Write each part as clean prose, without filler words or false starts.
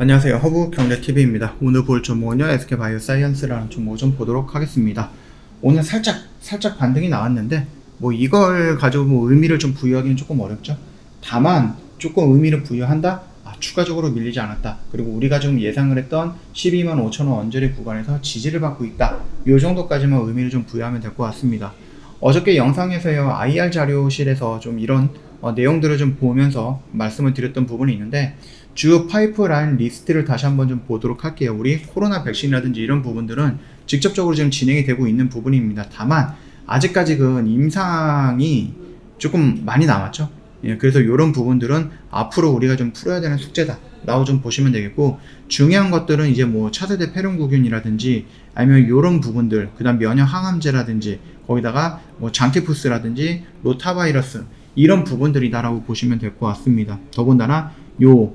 안녕하세요. 허브경제TV입니다. 오늘 볼 종목은요, SK바이오사이언스라는 종목 좀 보도록 하겠습니다. 오늘 살짝 반등이 나왔는데, 이걸 가지고 의미를 좀 부여하기는 조금 어렵죠. 다만, 조금 의미를 부여한다? 추가적으로 밀리지 않았다. 그리고 우리가 좀 예상을 했던 12만 5천원 언저리 구간에서 지지를 받고 있다. 이 정도까지만 의미를 좀 부여하면 될 것 같습니다. 어저께 영상에서요, IR 자료실에서 좀 이런 내용들을 좀 보면서 말씀을 드렸던 부분이 있는데, 주요 파이프라인 리스트를 다시 한번 좀 보도록 할게요. 우리 코로나 백신이라든지 이런 부분들은 직접적으로 지금 진행이 되고 있는 부분입니다. 다만 아직까지 그 임상이 조금 많이 남았죠. 그래서 이런 부분들은 앞으로 우리가 좀 풀어야 되는 숙제다 라고 좀 보시면 되겠고, 중요한 것들은 이제 차세대 폐렴구균이라든지 아니면 이런 부분들, 그 다음 면역 항암제라든지 거기다가 장티푸스라든지 로타바이러스 이런 부분들이다라고 보시면 될 것 같습니다. 더군다나 요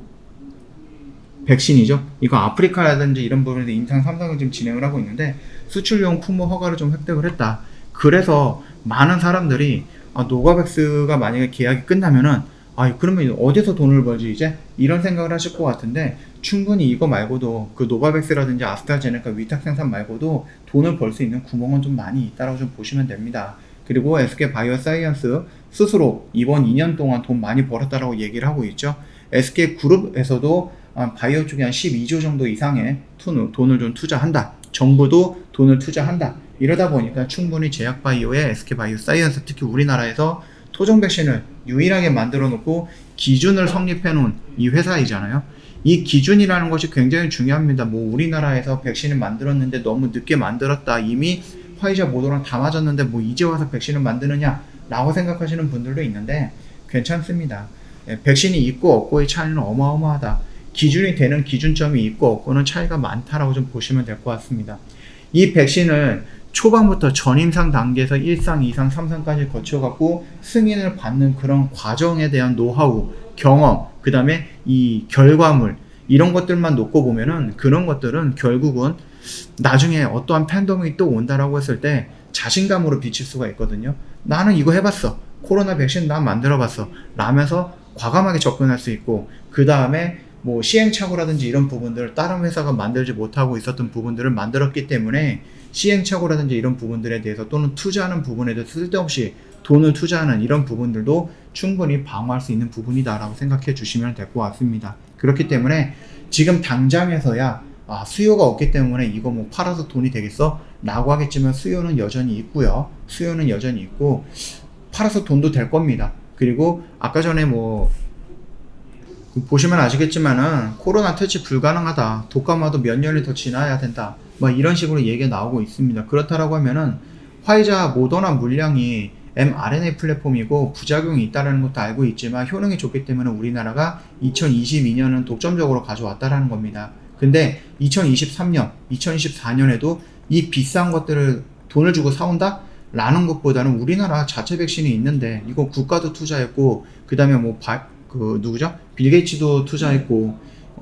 백신이죠. 이거 아프리카라든지 이런 부분에서 임상 3상을 지금 진행을 하고 있는데, 수출용 품목 허가를 좀 획득을 했다. 그래서 많은 사람들이 노바백스가 만약에 계약이 끝나면은 그러면 어디서 돈을 벌지 이제? 이런 생각을 하실 것 같은데, 충분히 이거 말고도 그 노바백스라든지 아스트라제네카 위탁 생산 말고도 돈을 벌 수 있는 구멍은 좀 많이 있다라고 좀 보시면 됩니다. 그리고 SK바이오사이언스 스스로 이번 2년 동안 돈 많이 벌었다라고 얘기를 하고 있죠. SK그룹에서도 바이오 쪽에 한 12조 정도 이상의 돈을 좀 투자한다. 정부도 돈을 투자한다. 이러다 보니까 충분히 제약바이오의 SK바이오사이언스, 특히 우리나라에서 토종 백신을 유일하게 만들어 놓고 기준을 성립해 놓은 이 회사이잖아요. 이 기준이라는 것이 굉장히 중요합니다. 우리나라에서 백신을 만들었는데 너무 늦게 만들었다. 이미 화이자 모더나 다 맞았는데 이제 와서 백신을 만드느냐 라고 생각하시는 분들도 있는데, 괜찮습니다. 백신이 있고 없고의 차이는 어마어마하다. 기준이 되는 기준점이 있고 없고는 차이가 많다라고 좀 보시면 될 것 같습니다. 이 백신을 초반부터 전임상 단계에서 1상, 2상, 3상까지 거쳐갖고 승인을 받는 그런 과정에 대한 노하우, 경험, 그 다음에 이 결과물, 이런 것들만 놓고 보면은 그런 것들은 결국은 나중에 어떠한 팬데믹이 또 온다라고 했을 때 자신감으로 비칠 수가 있거든요. 나는 이거 해봤어. 코로나 백신 난 만들어봤어. 라면서 과감하게 접근할 수 있고, 그 다음에 시행착오라든지 이런 부분들을 다른 회사가 만들지 못하고 있었던 부분들을 만들었기 때문에 시행착오라든지 이런 부분들에 대해서, 또는 투자하는 부분에 대해서 쓸데없이 돈을 투자하는 이런 부분들도 충분히 방어할 수 있는 부분이다라고 생각해 주시면 될 것 같습니다. 그렇기 때문에 지금 당장에서야 수요가 없기 때문에 이거 팔아서 돈이 되겠어? 라고 하겠지만 수요는 여전히 있고요. 수요는 여전히 있고 팔아서 돈도 될 겁니다. 그리고 아까 전에 보시면 아시겠지만은 코로나 퇴치 불가능하다. 독감화도 몇 년이 더 지나야 된다. 이런 식으로 얘기가 나오고 있습니다. 그렇다라고 하면은 화이자 모더나 물량이 mRNA 플랫폼이고 부작용이 있다는 것도 알고 있지만 효능이 좋기 때문에 우리나라가 2022년은 독점적으로 가져왔다라는 겁니다. 근데 2023년, 2024년에도 이 비싼 것들을 돈을 주고 사온다? 라는 것보다는 우리나라 자체 백신이 있는데, 이거 국가도 투자했고, 그 다음에 누구죠? 빌 게이츠도 투자했고,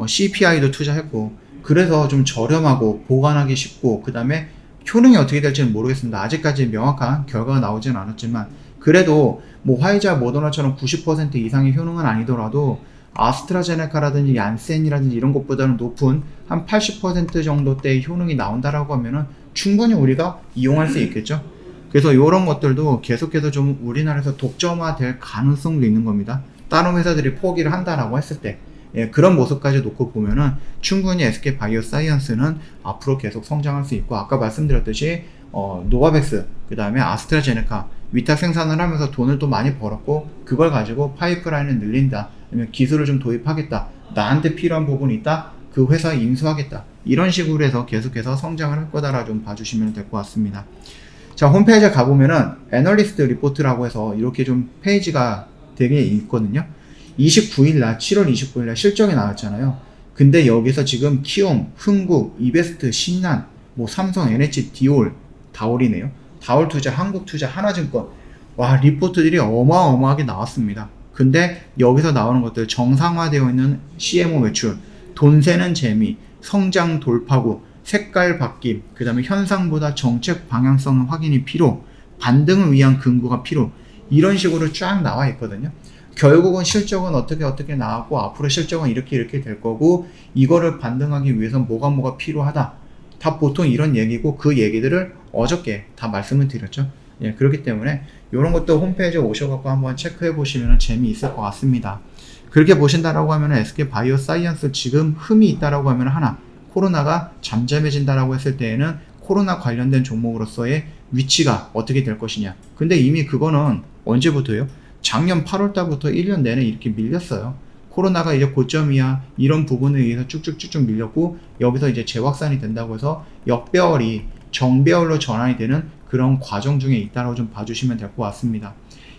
CPI도 투자했고, 그래서 좀 저렴하고 보관하기 쉽고, 그 다음에 효능이 어떻게 될지는 모르겠습니다. 아직까지 명확한 결과가 나오진 않았지만, 그래도 화이자 모더나처럼 90% 이상의 효능은 아니더라도 아스트라제네카라든지 얀센이라든지 이런 것보다는 높은 한 80% 정도대의 효능이 나온다라고 하면은 충분히 우리가 이용할 수 있겠죠. 그래서 이런 것들도 계속해서 좀 우리나라에서 독점화될 가능성도 있는 겁니다. 다른 회사들이 포기를 한다라고 했을 때, 그런 모습까지 놓고 보면은 충분히 SK바이오사이언스는 앞으로 계속 성장할 수 있고, 아까 말씀드렸듯이 노바백스, 그 다음에 아스트라제네카 위탁 생산을 하면서 돈을 또 많이 벌었고, 그걸 가지고 파이프라인을 늘린다, 아니면 기술을 좀 도입하겠다, 나한테 필요한 부분이 있다, 그 회사에 인수하겠다, 이런 식으로 해서 계속해서 성장을 할 거다라 좀 봐주시면 될 것 같습니다. 자, 홈페이지에 가보면은 애널리스트 리포트라고 해서 이렇게 좀 페이지가 되게 있거든요. 29일날, 7월 29일날 실적이 나왔잖아요. 근데 여기서 지금 키움, 흥국, 이베스트, 신난, 삼성, NH, 디올, 다올이네요. 다올투자, 한국투자, 하나증권. 리포트들이 어마어마하게 나왔습니다. 근데 여기서 나오는 것들, 정상화되어 있는 CMO 매출, 돈 세는 재미, 성장 돌파구, 색깔 바뀜, 그 다음에 현상보다 정책 방향성 확인이 필요, 반등을 위한 근거가 필요, 이런 식으로 쫙 나와 있거든요. 결국은 실적은 어떻게 나왔고 앞으로 실적은 이렇게 될 거고 이거를 반등하기 위해서는 뭐가 필요하다. 다 보통 이런 얘기고 그 얘기들을 어저께 다 말씀을 드렸죠. 예, 그렇기 때문에 이런 것도 홈페이지에 오셔갖고 한번 체크해 보시면 재미있을 것 같습니다. 그렇게 보신다라고 하면 SK바이오사이언스 지금 흠이 있다라고 하면 하나, 코로나가 잠잠해진다라고 했을 때에는 코로나 관련된 종목으로서의 위치가 어떻게 될 것이냐. 근데 이미 그거는 언제부터요? 작년 8월 달부터 1년 내내 이렇게 밀렸어요. 코로나가 이제 고점이야. 이런 부분에 의해서 쭉쭉 밀렸고 여기서 이제 재확산이 된다고 해서 역배열이 정배열로 전환이 되는 그런 과정 중에 있다라고 좀 봐주시면 될 것 같습니다.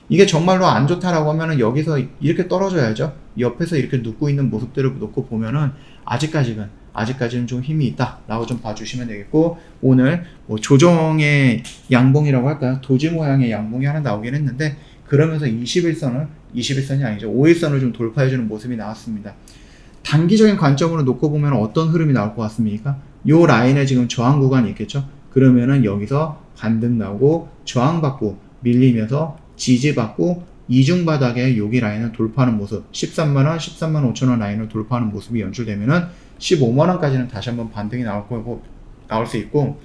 이게 정말로 안 좋다라고 하면은 여기서 이렇게 떨어져야죠. 옆에서 이렇게 눕고 있는 모습들을 놓고 보면은 아직까지는 좀 힘이 있다라고 좀 봐주시면 되겠고, 오늘 뭐 조정의 양봉이라고 할까요? 도지 모양의 양봉이 하나 나오긴 했는데 그러면서 21선이 아니죠. 5일선을 좀 돌파해주는 모습이 나왔습니다. 단기적인 관점으로 놓고 보면 어떤 흐름이 나올 것 같습니까? 요 라인에 지금 저항 구간이 있겠죠. 그러면은 여기서 반등 나오고 저항받고 밀리면서 지지받고 이중바닥에 여기 라인을 돌파하는 모습, 13만원, 13만 5천원 라인을 돌파하는 모습이 연출되면은 15만원까지는 다시 한번 반등이 나올 수 있고,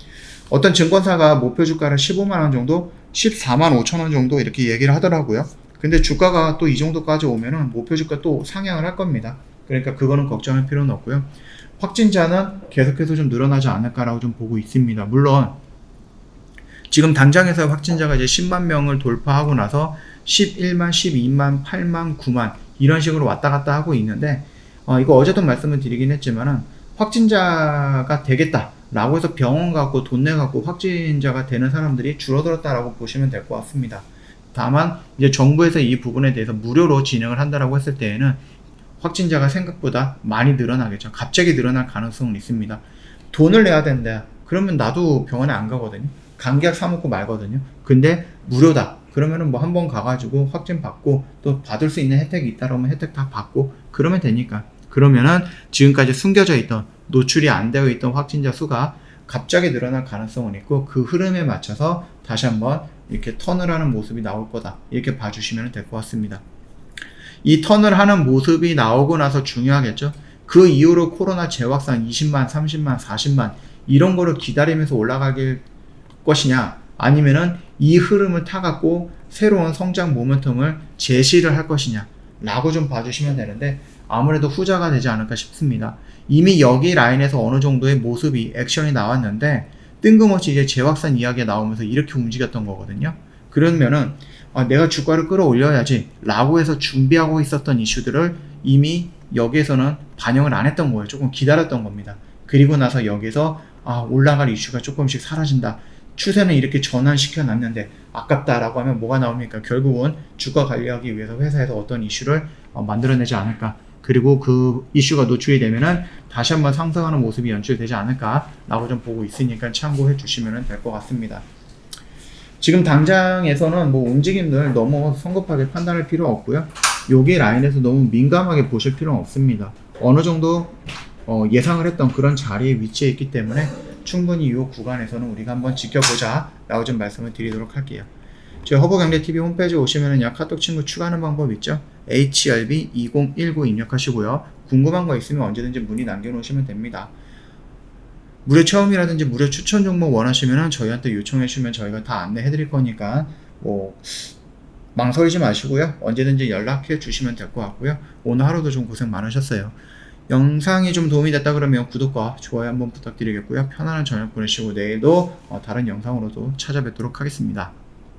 어떤 증권사가 목표 주가를 15만원 정도, 14만 5천원 정도 이렇게 얘기를 하더라고요. 근데 주가가 또 이 정도까지 오면은 목표 주가 또 상향을 할 겁니다. 그러니까 그거는 걱정할 필요는 없고요. 확진자는 계속해서 좀 늘어나지 않을까라고 좀 보고 있습니다. 물론 지금 당장에서 확진자가 이제 10만 명을 돌파하고 나서 11만, 12만, 8만, 9만 이런 식으로 왔다 갔다 하고 있는데 이거 어제도 말씀을 드리긴 했지만은 확진자가 되겠다라고 해서 병원 가고 돈 내갖고 확진자가 되는 사람들이 줄어들었다라고 보시면 될 것 같습니다. 다만 이제 정부에서 이 부분에 대해서 무료로 진행을 한다라고 했을 때에는 확진자가 생각보다 많이 늘어나겠죠. 갑자기 늘어날 가능성은 있습니다. 돈을 내야 된다. 그러면 나도 병원에 안 가거든요. 감기약 사 먹고 말거든요. 근데 무료다. 그러면은 뭐 한번 가가지고 확진 받고 또 받을 수 있는 혜택이 있다라면 혜택 다 받고 그러면 되니까. 그러면은 지금까지 숨겨져 있던 노출이 안 되어 있던 확진자 수가 갑자기 늘어날 가능성은 있고 그 흐름에 맞춰서 다시 한번 이렇게 턴을 하는 모습이 나올 거다. 이렇게 봐주시면 될 것 같습니다. 이 턴을 하는 모습이 나오고 나서 중요하겠죠. 그 이후로 코로나 재확산 20만, 30만, 40만 이런 거를 기다리면서 올라갈 것이냐, 아니면은 이 흐름을 타갖고 새로운 성장 모멘텀을 제시를 할 것이냐 라고 좀 봐주시면 되는데 아무래도 후자가 되지 않을까 싶습니다. 이미 여기 라인에서 어느 정도의 모습이 액션이 나왔는데 뜬금없이 이제 재확산 이야기가 나오면서 이렇게 움직였던 거거든요. 그러면은 내가 주가를 끌어올려야지 라고 해서 준비하고 있었던 이슈들을 이미 여기에서는 반영을 안 했던 거예요. 조금 기다렸던 겁니다. 그리고 나서 여기서 올라갈 이슈가 조금씩 사라진다. 추세는 이렇게 전환시켜 놨는데 아깝다라고 하면 뭐가 나옵니까? 결국은 주가 관리하기 위해서 회사에서 어떤 이슈를 만들어내지 않을까. 그리고 그 이슈가 노출이 되면은 다시 한번 상승하는 모습이 연출되지 않을까 라고 좀 보고 있으니까 참고해 주시면 될 것 같습니다. 지금 당장에서는 뭐 움직임들 너무 성급하게 판단할 필요 없고요. 여기 라인에서 너무 민감하게 보실 필요는 없습니다. 어느 정도 예상을 했던 그런 자리에 위치해 있기 때문에 충분히 이 구간에서는 우리가 한번 지켜보자 라고 좀 말씀을 드리도록 할게요. 저희 허브경제TV 홈페이지에 오시면은 카톡 친구 추가하는 방법 있죠? HRB2019 입력하시고요. 궁금한 거 있으면 언제든지 문의 남겨놓으시면 됩니다. 무료 체험이라든지 무료 추천 종목 원하시면은 저희한테 요청해 주시면 저희가 다 안내해 드릴 거니까 뭐 망설이지 마시고요. 언제든지 연락해 주시면 될 것 같고요. 오늘 하루도 좀 고생 많으셨어요. 영상이 좀 도움이 됐다 그러면 구독과 좋아요 한번 부탁드리겠고요. 편안한 저녁 보내시고 내일도 다른 영상으로도 찾아뵙도록 하겠습니다.